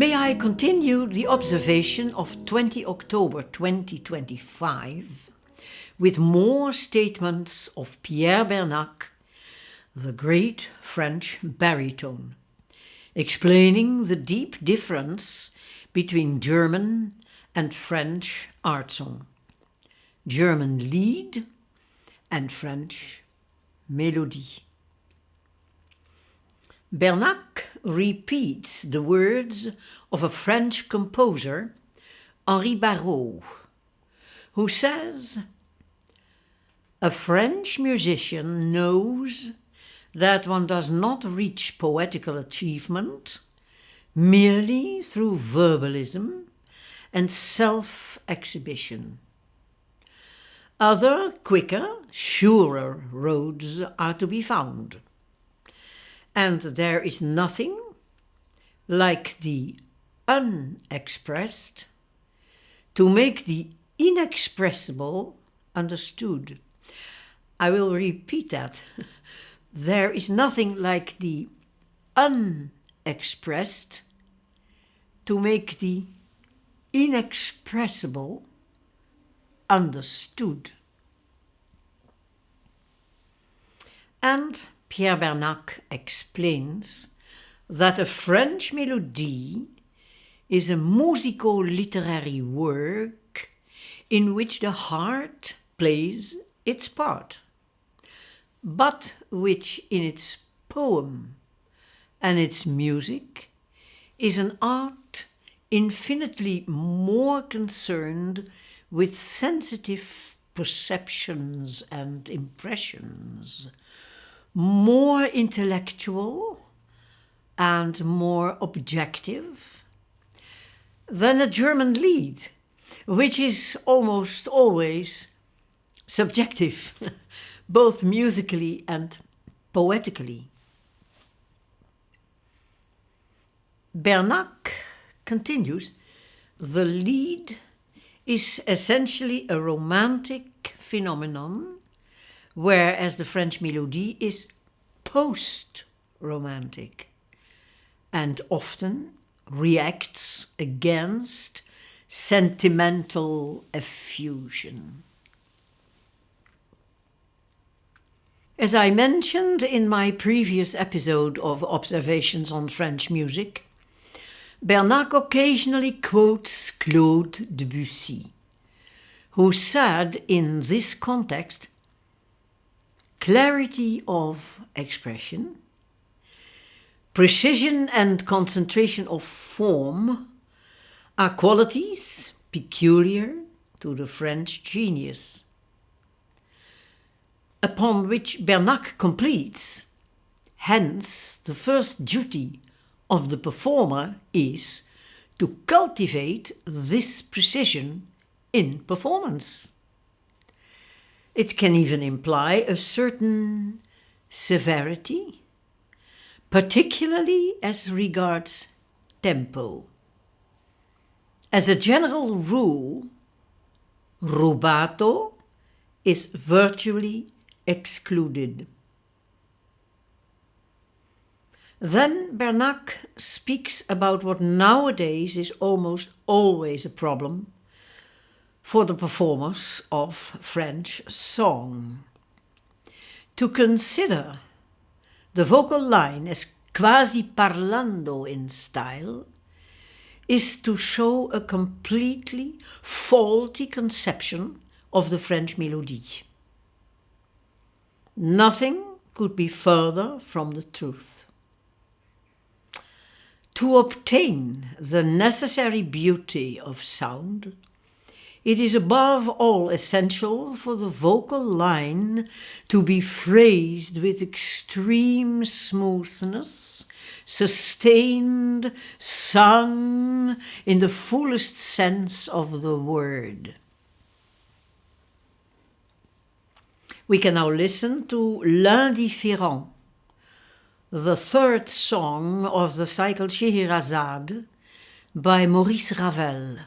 May I continue the observation of 20 October 2025 with more statements of Pierre Bernac, the great French baritone, explaining the deep difference between German and French art song, German lied and French mélodie. Bernac repeats the words of a French composer, Henri Barrault, who says, "A French musician knows that one does not reach poetical achievement merely through verbalism and self-exhibition. Other, quicker, surer roads are to be found. And there is nothing like the unexpressed to make the inexpressible understood." I will repeat that. There is nothing like the unexpressed to make the inexpressible understood. And Pierre Bernac explains that a French melody is a musico-literary work in which the heart plays its part, but which in its poem and its music is an art infinitely more concerned with sensitive perceptions and impressions, more intellectual and more objective than a German lied, which is almost always subjective, both musically and poetically. Bernac continues, "The lied is essentially a romantic phenomenon, whereas the French melody is post-romantic and often reacts against sentimental effusion." As I mentioned in my previous episode of Observations on French Music, Bernac occasionally quotes Claude Debussy, who said in this context, "Clarity of expression, precision and concentration of form are qualities peculiar to the French genius." Upon which Bernac completes, "Hence the first duty of the performer is to cultivate this precision in performance." It can even imply a certain severity, particularly as regards tempo. As a general rule, rubato is virtually excluded. Then Bernac speaks about what nowadays is almost always a problem for the performers of French song. To consider the vocal line as quasi parlando in style is to show a completely faulty conception of the French melody. Nothing could be further from the truth. To obtain the necessary beauty of sound, it is above all essential for the vocal line to be phrased with extreme smoothness, sustained, sung in the fullest sense of the word. We can now listen to L'Indifférent, the third song of the cycle Scheherazade by Maurice Ravel,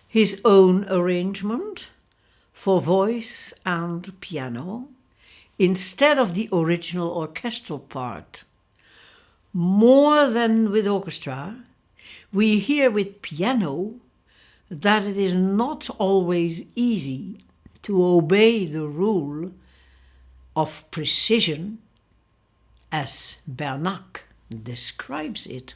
his own arrangement for voice and piano instead of the original orchestral part. More than with orchestra, we hear with piano that it is not always easy to obey the rule of precision as Bernac describes it.